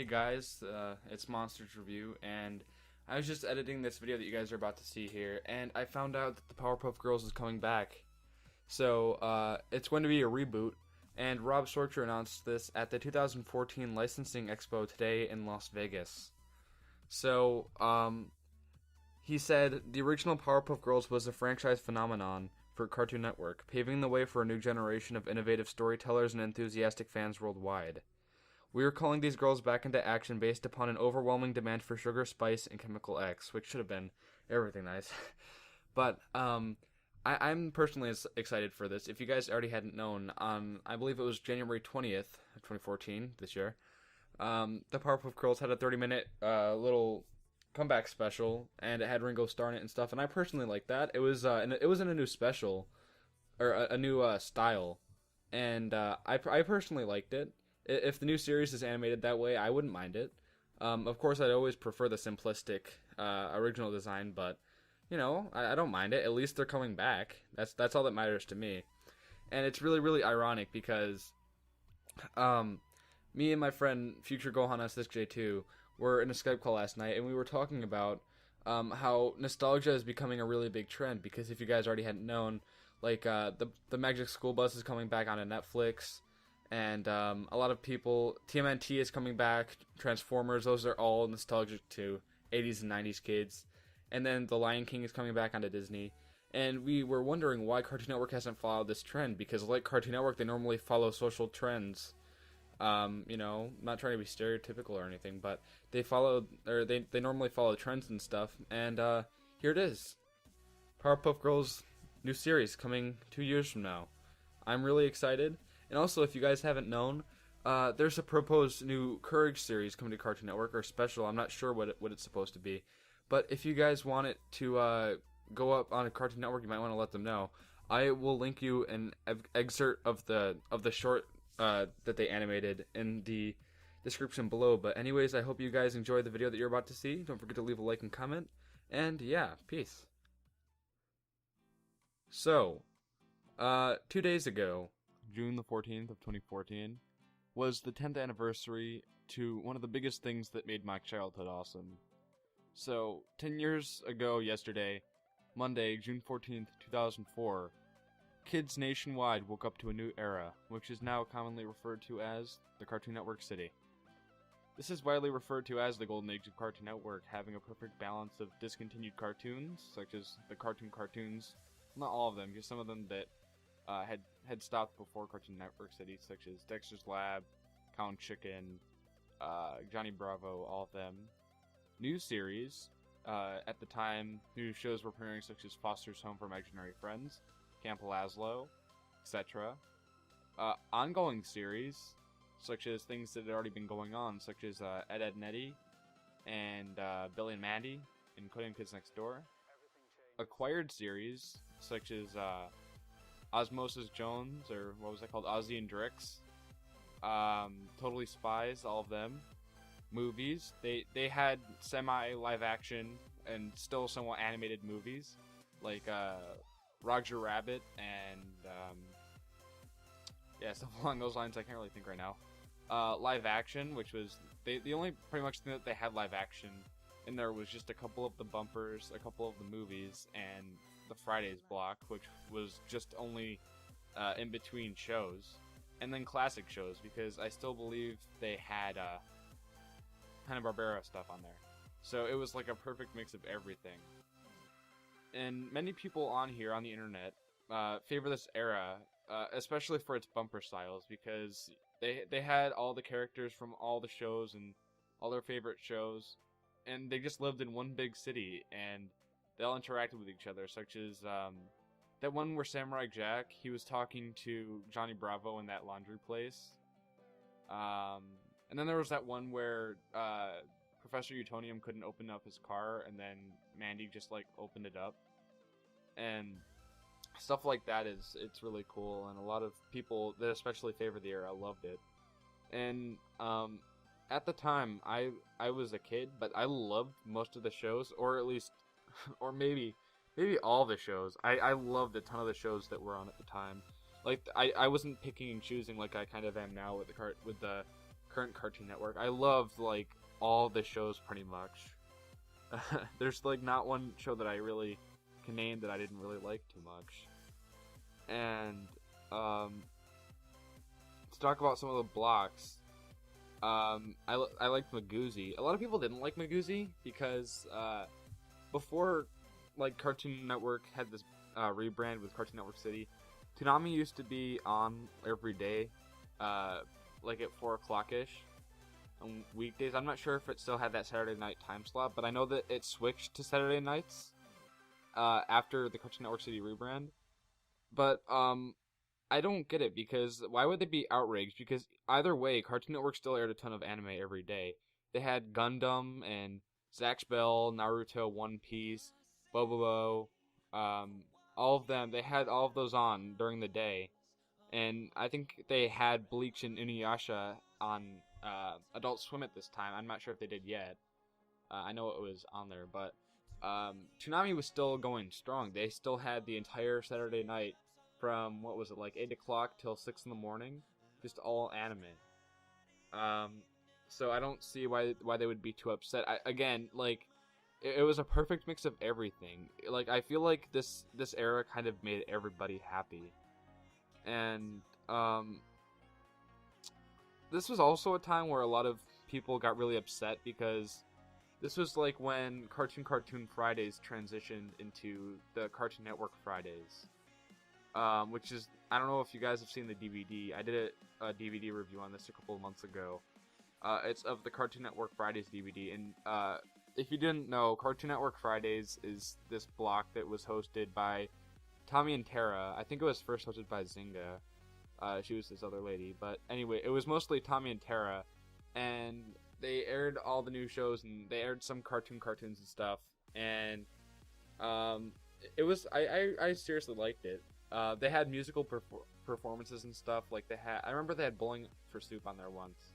Hey guys, it's Monsters Review, and I was just editing this video that you guys are about to see here, and I found out that the Powerpuff Girls is coming back. So, it's going to be a reboot, and Rob Sorcher announced this at the 2014 Licensing Expo today in Las Vegas. So, he said the original Powerpuff Girls was a franchise phenomenon for Cartoon Network, paving the way for a new generation of innovative storytellers and enthusiastic fans worldwide. We are calling these girls back into action based upon an overwhelming demand for sugar, spice, and chemical X, which should have been everything nice. But I'm personally excited for this. If you guys already hadn't known, on I believe it was January 20th, 2014, this year, the Powerpuff Girls had a 30-minute little comeback special, and it had Ringo Starr in it and stuff. And I personally liked that. It was in a new special, or a new style, and I personally liked it. If the new series is animated that way, I wouldn't mind it. Of course, I'd always prefer the simplistic original design, but you know, I don't mind it. At least they're coming back. That's all that matters to me. And it's really ironic because me and my friend Future Gohan S6J2 were in a Skype call last night, and we were talking about how nostalgia is becoming a really big trend. Because if you guys already hadn't known, like the Magic School Bus is coming back onto Netflix. And a lot of people, TMNT is coming back, Transformers, those are all nostalgic to 80s and 90s kids. And then The Lion King is coming back onto Disney. And we were wondering why Cartoon Network hasn't followed this trend, because like Cartoon Network, they normally follow social trends. You know, not trying to be stereotypical or anything, but they normally follow trends and stuff. And here it is. Powerpuff Girls new series coming 2 years from now. I'm really excited. And also, if you guys haven't known, there's a proposed new Courage series coming to Cartoon Network, or special. I'm not sure what it's supposed to be. But if you guys want it to go up on a Cartoon Network, you might want to let them know. I will link you an excerpt of the short that they animated in the description below. But anyways, I hope you guys enjoy the video that you're about to see. Don't forget to leave a like and comment. And yeah, peace. So, 2 days ago, June the 14th of 2014, was the 10th anniversary to one of the biggest things that made my childhood awesome. So, 10 years ago yesterday, Monday, June 14th, 2004, kids nationwide woke up to a new era, which is now commonly referred to as the Cartoon Network City. This is widely referred to as the Golden Age of Cartoon Network, having a perfect balance of discontinued cartoons, such as the cartoons, not all of them, just some of them that had stopped before Cartoon Network City, such as Dexter's Lab, Cow and Chicken, Johnny Bravo, all of them. New series, at the time, new shows were premiering, such as Foster's Home for Imaginary Friends, Camp Lazlo, etc. Ongoing series, such as things that had already been going on, such as Ed, Edd n Eddy, and Billy and Mandy, and Cody and Kids Next Door. Acquired series, such as Osmosis Jones, or what was that called? Ozzy and Drix. Totally Spies, all of them. Movies. They had semi-live action and still somewhat animated movies, like Roger Rabbit and yeah, stuff along those lines. I can't really think right now. Live action, which was the only pretty much thing that they had live action in there was just a couple of the bumpers, a couple of the movies, and the Fridays block, which was just only in between shows, and then classic shows, because I still believe they had Hanna-Barbera stuff on there. So it was like a perfect mix of everything. And many people on here on the internet favor this era, especially for its bumper styles, because they had all the characters from all the shows and all their favorite shows, and they just lived in one big city, and they all interacted with each other, such as that one where Samurai Jack, he was talking to Johnny Bravo in that laundry place. And then there was that one where Professor Utonium couldn't open up his car, and then Mandy just like opened it up. And stuff like that it's really cool, and a lot of people that especially favor the era loved it. And at the time, I was a kid, but I loved most of the shows, or at least, or maybe all the shows. I loved a ton of the shows that were on at the time. Like, I wasn't picking and choosing like I kind of am now with the current Cartoon Network. I loved, like, all the shows pretty much. There's, like, not one show that I really can name that I didn't really like too much. And, to talk about some of the blocks, I liked Magoozy. A lot of people didn't like Magoozy because, before, like, Cartoon Network had this, rebrand with Cartoon Network City, Toonami used to be on every day, like at 4 o'clock-ish on weekdays. I'm not sure if it still had that Saturday night time slot, but I know that it switched to Saturday nights, after the Cartoon Network City rebrand. But, I don't get it, because why would they be outraged? Because either way, Cartoon Network still aired a ton of anime every day. They had Gundam and Zatch Bell, Naruto, One Piece, Bobobo, all of them. They had all of those on during the day. And I think they had Bleach and Inuyasha on Adult Swim at this time. I'm not sure if they did yet. I know it was on there, but Toonami was still going strong. They still had the entire Saturday night from, what was it, like 8 o'clock till 6 in the morning, just all anime. So I don't see why they would be too upset. Again, like, it was a perfect mix of everything. Like, I feel like this era kind of made everybody happy. And, this was also a time where a lot of people got really upset because this was like when Cartoon Fridays transitioned into the Cartoon Network Fridays. Which is, I don't know if you guys have seen the DVD. I did a DVD review on this a couple of months ago. It's of the Cartoon Network Fridays DVD, and if you didn't know, Cartoon Network Fridays is this block that was hosted by Tommy and Tara. I think it was first hosted by Zynga. She was this other lady, but anyway, it was mostly Tommy and Tara, and they aired all the new shows, and they aired some cartoons and stuff, and it was, I seriously liked it. They had musical performances and stuff. Like I remember they had Bowling for Soup on there once,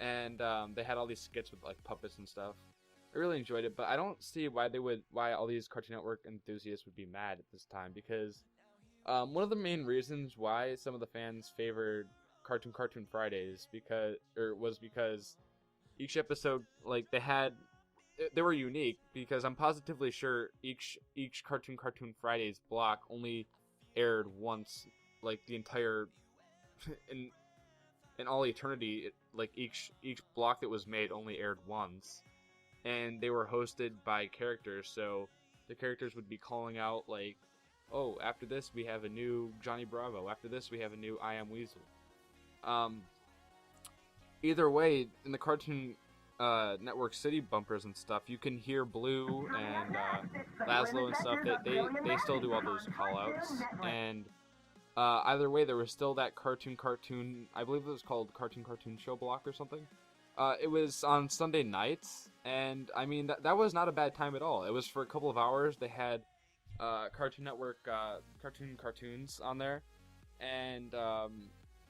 and they had all these skits with like puppets and stuff. I really enjoyed it, but I don't see why all these Cartoon Network enthusiasts would be mad at this time, because one of the main reasons why some of the fans favored Cartoon Fridays was because each episode, like, they were unique, because I'm positively sure each Cartoon Fridays block only aired once, like the entire in all eternity. Like each block that was made only aired once, and they were hosted by characters, so the characters would be calling out like, oh, after this we have a new Johnny Bravo, after this we have a new I Am Weasel. Either way, in the Cartoon Network City bumpers and stuff, you can hear Blue and Laszlo and stuff. They still do all those call-outs, and either way, there was still that cartoon. I believe it was called Cartoon Show Block or something. It was on Sunday nights, and I mean that was not a bad time at all. It was for a couple of hours. They had Cartoon Network cartoons on there, and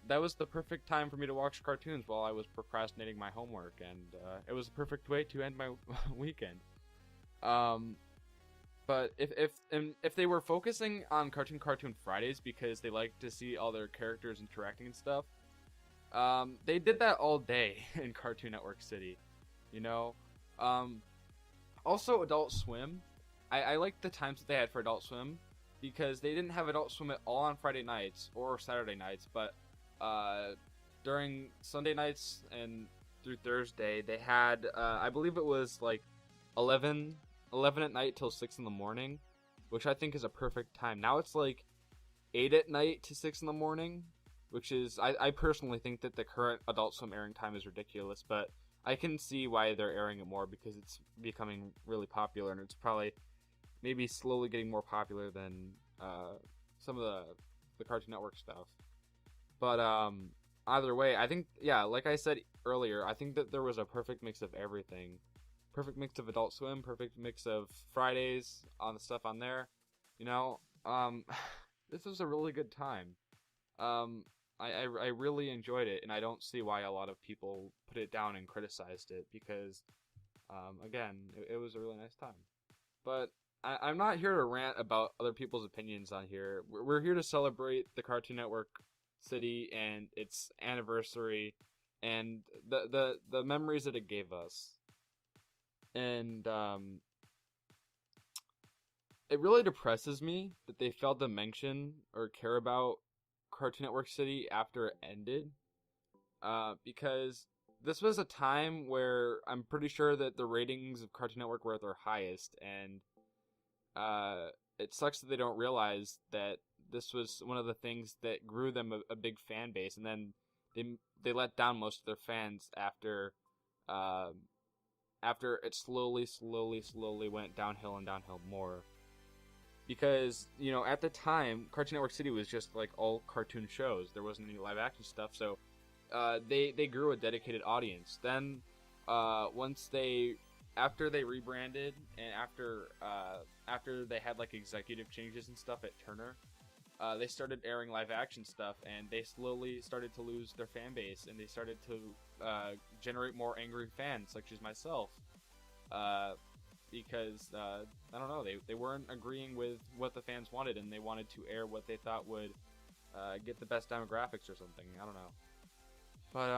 that was the perfect time for me to watch cartoons while I was procrastinating my homework, and it was a perfect way to end my weekend. But if they were focusing on Cartoon Fridays because they like to see all their characters interacting and stuff, they did that all day in Cartoon Network City, you know. Also, Adult Swim. I liked the times that they had for Adult Swim, because they didn't have Adult Swim at all on Friday nights or Saturday nights, but during Sunday nights and through Thursday, they had, I believe it was like 11 at night till 6 in the morning, which I think is a perfect time. Now it's like 8 at night to 6 in the morning, which is, I personally think that the current Adult Swim airing time is ridiculous, but I can see why they're airing it more, because it's becoming really popular, and it's probably maybe slowly getting more popular than some of the Cartoon Network stuff. But either way, I think, yeah, like I said earlier, I think that there was a perfect mix of everything. Perfect mix of Adult Swim, perfect mix of Fridays on the stuff on there. You know, this was a really good time. I really enjoyed it, and I don't see why a lot of people put it down and criticized it, because, again, it was a really nice time. But I'm not here to rant about other people's opinions on here. We're here to celebrate the Cartoon Network City and its anniversary, and the memories that it gave us. And it really depresses me that they failed to mention or care about Cartoon Network City after it ended. Because this was a time where I'm pretty sure that the ratings of Cartoon Network were at their highest, and it sucks that they don't realize that this was one of the things that grew them a big fan base, and then they let down most of their fans after it slowly went downhill and downhill more. Because, at the time, Cartoon Network City was just like all cartoon shows. There wasn't any live action stuff, so they grew a dedicated audience. Then, after they rebranded and after they had like executive changes and stuff at Turner, they started airing live action stuff, and they slowly started to lose their fan base, and they started to generate more angry fans, such as myself. Because I don't know, they weren't agreeing with what the fans wanted, and they wanted to air what they thought would get the best demographics or something. I don't know, but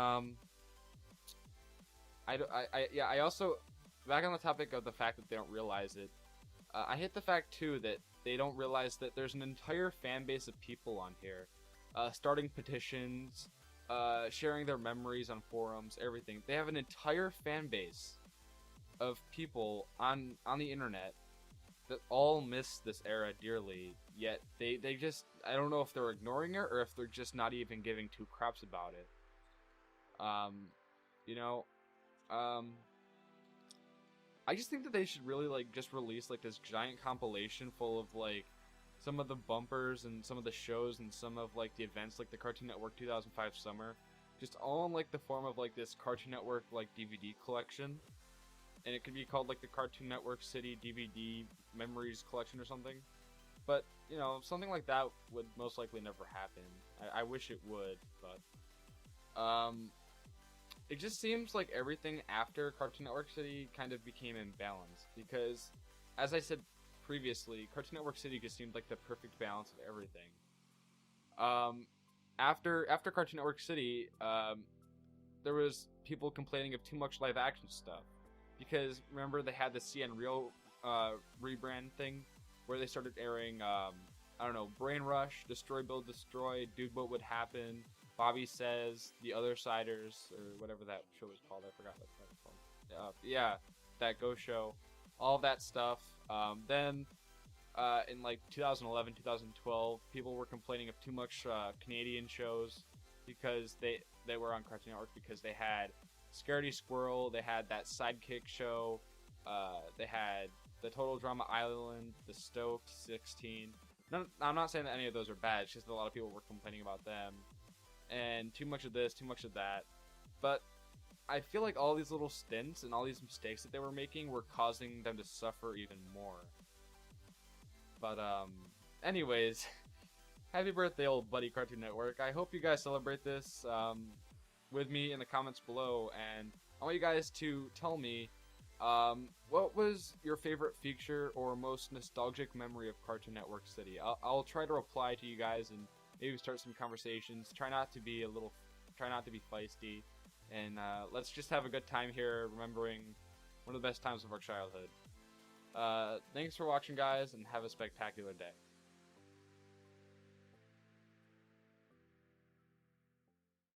I also, back on the topic of the fact that they don't realize it, I hate the fact too that they don't realize that there's an entire fan base of people on here, starting petitions, sharing their memories on forums, everything. They have an entire fan base of people on the internet that all miss this era dearly, yet they just, I don't know if they're ignoring it or if they're just not even giving two craps about it. I just think that they should really like just release like this giant compilation full of like some of the bumpers and some of the shows and some of like the events, like the Cartoon Network 2005 summer, just all in like the form of like this Cartoon Network like DVD collection. And it could be called like the Cartoon Network City DVD Memories Collection or something. But, something like that would most likely never happen. I wish it would, but it just seems like everything after Cartoon Network City kind of became imbalanced, because, as I said previously, Cartoon Network City just seemed like the perfect balance of everything. After Cartoon Network City, there was people complaining of too much live action stuff. Because, remember, they had the CN Real rebrand thing, where they started airing, Brain Rush, Destroy, Build, Destroy, Dude, What Would Happen, Bobby Says, The Other Siders, or whatever that show was called. I forgot what that was called. That Go Show. All that stuff. Then, in like 2011, 2012, people were complaining of too much Canadian shows because they were on Cartoon Network, because they had Scaredy Squirrel, they had that Sidekick show, they had the Total Drama Island, the Stoked 16. I'm not saying that any of those are bad, it's just that a lot of people were complaining about them. And too much of this, too much of that. But I feel like all these little stints and all these mistakes that they were making were causing them to suffer even more. But, anyways, happy birthday, old buddy Cartoon Network. I hope you guys celebrate this, with me in the comments below, and I want you guys to tell me what was your favorite feature or most nostalgic memory of Cartoon Network City. I'll try to reply to you guys and maybe start some conversations. Try not to be feisty, and let's just have a good time here, remembering one of the best times of our childhood. Thanks for watching, guys, and have a spectacular day.